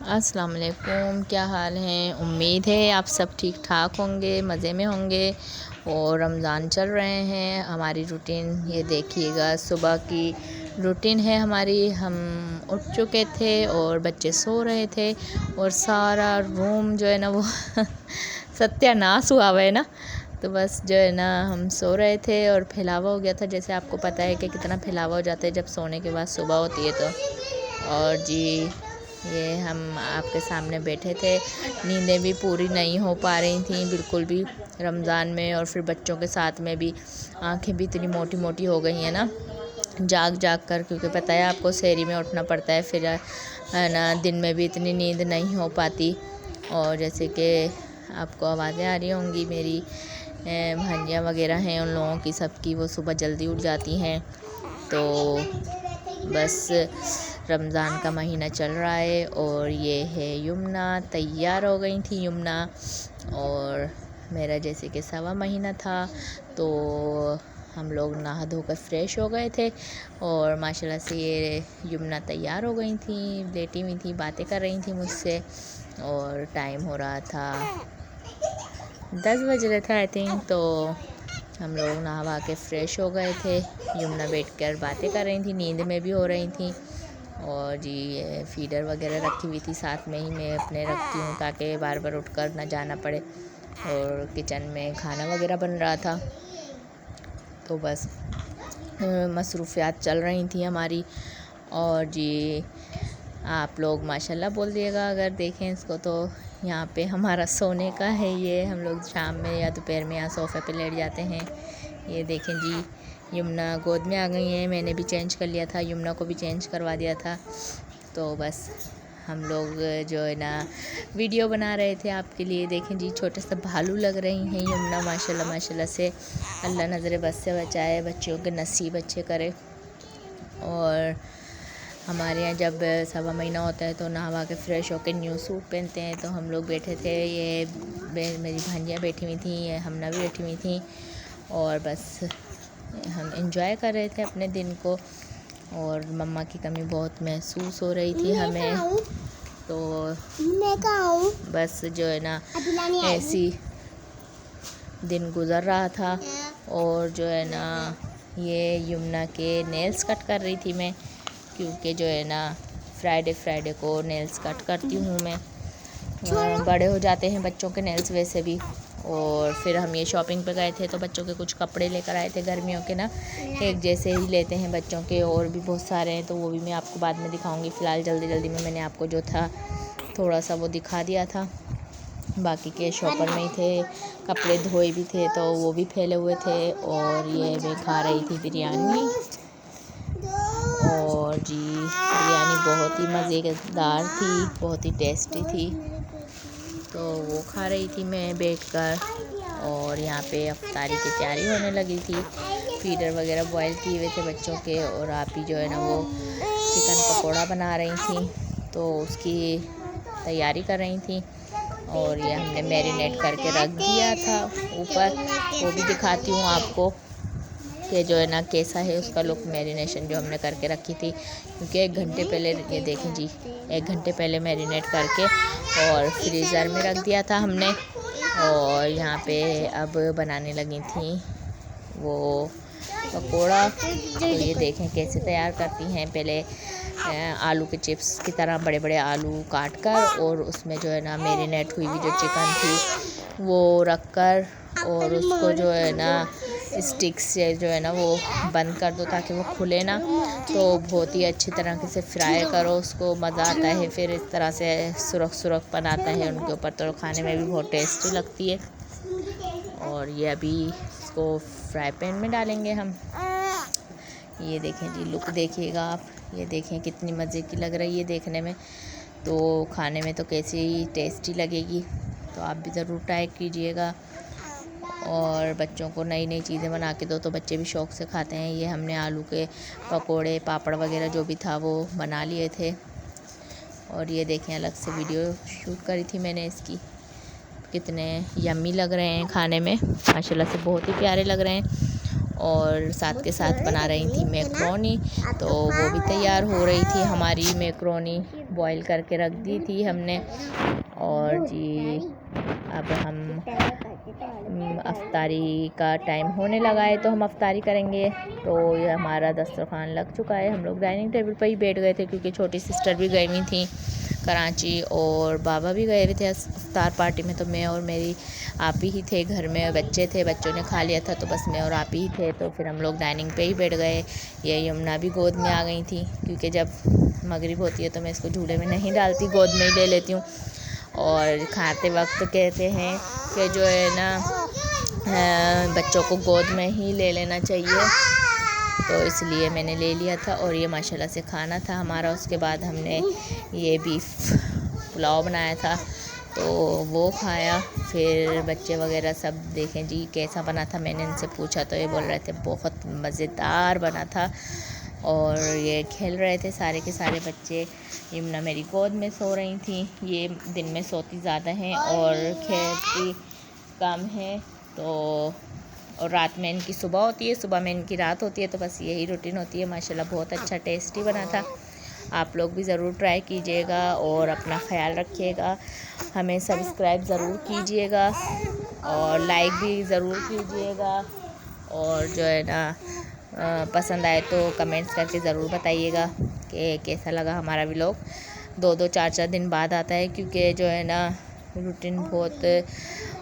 अस्सलाम वालेकुम, क्या हाल हैं। उम्मीद है आप सब ठीक ठाक होंगे, मज़े में होंगे। और रमज़ान चल रहे हैं। हमारी रूटीन ये देखिएगा, सुबह की रूटीन है हमारी। हम उठ चुके थे और बच्चे सो रहे थे और सारा रूम जो है ना वो सत्यानाश हुआ हुआ है ना। तो बस जो है ना हम सो रहे थे और फैलावा हो गया था। जैसे आपको पता है कि कितना फैलावा हो जाता है जब सोने के बाद सुबह होती है तो। और जी ये हम आपके सामने बैठे थे। नींदें भी पूरी नहीं हो पा रही थी बिल्कुल भी रमज़ान में, और फिर बच्चों के साथ में भी आंखें भी इतनी मोटी मोटी हो गई हैं ना जाग जाग कर, क्योंकि पता है आपको सहरी में उठना पड़ता है, फिर है ना दिन में भी इतनी नींद नहीं हो पाती। और जैसे कि आपको आवाज़ें आ रही होंगी मेरी भांजियाँ वगैरह हैं उन लोगों की, सबकी वो सुबह जल्दी उठ जाती हैं। तो बस रमज़ान का महीना चल रहा है और ये है यमुना। तैयार हो गई थी यमुना, और मेरा जैसे कि 1.25 महीना था तो हम लोग नहा धोकर फ्रेश हो गए थे। और माशाल्लाह से ये यमुना तैयार हो गई थी, लेटी हुई थी, बातें कर रही थी मुझसे। और टाइम हो रहा था 10 बज रहे थे आई थिंक। तो हम लोग नहा के फ़्रेश हो गए थे। यमुना बैठकर बातें कर रही थी, नींद में भी हो रही थी। और जी ये फीडर वगैरह रखी हुई थी साथ में ही, मैं अपने रखती हूँ ताकि बार बार उठकर ना जाना पड़े। और किचन में खाना वगैरह बन रहा था, तो बस मसरूफ़ियात चल रही थी हमारी। और जी आप लोग माशाल्लाह बोल दिएगा अगर देखें इसको। तो यहाँ पे हमारा सोने का है, ये हम लोग शाम में या दोपहर में यहाँ सोफ़े पे लेट जाते हैं। ये देखें जी यमुना गोद में आ गई हैं, मैंने भी चेंज कर लिया था, यमुना को भी चेंज करवा दिया था। तो बस हम लोग जो है ना वीडियो बना रहे थे आपके लिए। देखें जी छोटे से भालू लग रही हैं यमुना, माशाल्लाह माशाल्लाह से। अल्लाह नज़र बद से बचाए, बच्चियों के नसीब अच्छे करे। और हमारे यहाँ जब 1.25 महीना होता है तो नहा के फ़्रेश होकर न्यू सूट पहनते हैं। तो हम लोग बैठे थे, ये मेरी भांजियाँ बैठी हुई थी, ये हमना भी बैठी हुई थी, और बस हम एंजॉय कर रहे थे अपने दिन को। और मम्मा की कमी बहुत महसूस हो रही थी हमें। तो बस जो है ना ऐसी दिन गुज़र रहा था। और जो है ना ये यमुना के नेल्स कट कर रही थी मैं, क्योंकि जो है ना फ्राइडे को नेल्स कट करती हूँ मैं। बड़े हो जाते हैं बच्चों के नेल्स वैसे भी। और फिर हम ये शॉपिंग पे गए थे तो बच्चों के कुछ कपड़े लेकर आए थे गर्मियों के ना, एक जैसे ही लेते हैं बच्चों के, और भी बहुत सारे हैं तो वो भी मैं आपको बाद में दिखाऊंगी। फ़िलहाल जल्दी में मैंने आपको जो था थोड़ा सा वो दिखा दिया था, बाकी के शॉपर में ही थे। कपड़े धोए भी थे तो वो भी फैले हुए थे। और ये मैं खा रही थी बिरयानी, और जी बिरयानी बहुत ही मज़ेदार थी, बहुत ही टेस्टी थी। तो वो खा रही थी मैं बैठकर। और यहाँ पे अफ्तारी की तैयारी होने लगी थी, फीडर वगैरह बॉयल किए हुए थे बच्चों के। और आप ही जो है ना वो चिकन पकोड़ा बना रही थी, तो उसकी तैयारी कर रही थी। और ये हमने मैरिनेट करके रख दिया था ऊपर, वो भी दिखाती हूँ आपको कि जो है ना कैसा है उसका लुक, मैरिनेशन जो हमने करके रखी थी। क्योंकि 1 घंटे पहले, ये देखें जी 1 घंटे पहले मैरिनेट करके और फ्रीज़र में रख दिया था हमने। और यहाँ पे अब बनाने लगी थी वो पकोड़ा। तो ये देखें कैसे तैयार करती हैं। पहले आलू के चिप्स की तरह बड़े बड़े आलू काट कर, और उसमें जो है ना मैरिनेट हुई हुई जो चिकन थी वो रख कर, और उसको जो है ना स्टिक से जो है ना वो बंद कर दो ताकि वो खुले ना। तो बहुत ही अच्छी तरह से फ्राई करो उसको, मज़ा आता है फिर इस तरह से सुरख बनाता है उनके ऊपर, तो खाने में भी बहुत टेस्टी लगती है। और ये अभी इसको फ्राई पैन में डालेंगे हम। ये देखें जी लुक देखिएगा आप, ये देखें कितनी मज़े की लग रही है देखने में, तो खाने में तो कैसी टेस्टी लगेगी। तो आप भी ज़रूर ट्राई कीजिएगा। और बच्चों को नई नई चीज़ें बना के दो तो बच्चे भी शौक़ से खाते हैं। ये हमने आलू के पकोड़े, पापड़ वगैरह जो भी था वो बना लिए थे। और ये देखें अलग से वीडियो शूट करी थी मैंने इसकी, कितने यम्मी लग रहे हैं खाने में, माशाल्लाह से बहुत ही प्यारे लग रहे हैं। और साथ के साथ बना रही थी मैक्रोनी, तो वो भी तैयार हो रही थी। हमारी मैक्रोनी बॉईल करके रख दी थी हमने। और जी अब हम अफ्तारी का टाइम होने लगा है, तो हम अफ्तारी करेंगे। तो ये हमारा दस्तरखान लग चुका है। हम लोग डाइनिंग टेबल पर ही बैठ गए थे क्योंकि छोटी सिस्टर भी गई हुई थी कराची और बाबा भी गए हुए थे इफ्तार पार्टी में। तो मैं और मेरी आप ही थे घर में, बच्चे थे, बच्चों ने खा लिया था, तो बस मैं और आप ही थे। तो फिर हम लोग डाइनिंग पे ही बैठ गए। ये यमुना भी गोद में आ गई थी क्योंकि जब मगरिब होती है तो मैं इसको झूले में नहीं डालती, गोद में ही ले लेती हूँ। और खाते वक्त कहते हैं कि जो है ना बच्चों को गोद में ही ले लेना चाहिए, तो इसलिए मैंने ले लिया था। और ये माशाल्लाह से खाना था हमारा। उसके बाद हमने ये बीफ पुलाव बनाया था, तो वो खाया। फिर बच्चे वगैरह सब देखें जी कैसा बना था, मैंने इनसे पूछा तो ये बोल रहे थे बहुत मज़ेदार बना था। और ये खेल रहे थे सारे के सारे बच्चे। यमुना मेरी गोद में सो रही थी। ये दिन में सोती ज़्यादा हैं और खेलती कम है। तो और रात में इनकी सुबह होती है, सुबह में इनकी रात होती है, तो बस यही रूटीन होती है। माशाल्लाह बहुत अच्छा टेस्टी बना था। आप लोग भी ज़रूर ट्राई कीजिएगा और अपना ख्याल रखिएगा। हमें सब्सक्राइब ज़रूर कीजिएगा और लाइक भी ज़रूर कीजिएगा। और जो है ना पसंद आए तो कमेंट्स करके ज़रूर बताइएगा कि कैसा लगा हमारा व्लॉग। 2-2 4-4 दिन बाद आता है क्योंकि जो है ना रूटीन बहुत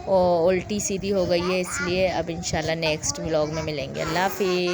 उल्टी सीधी हो गई है, इसलिए अब इंशाल्लाह नेक्स्ट व्लॉग में मिलेंगे। अल्लाह हाफ़िज़।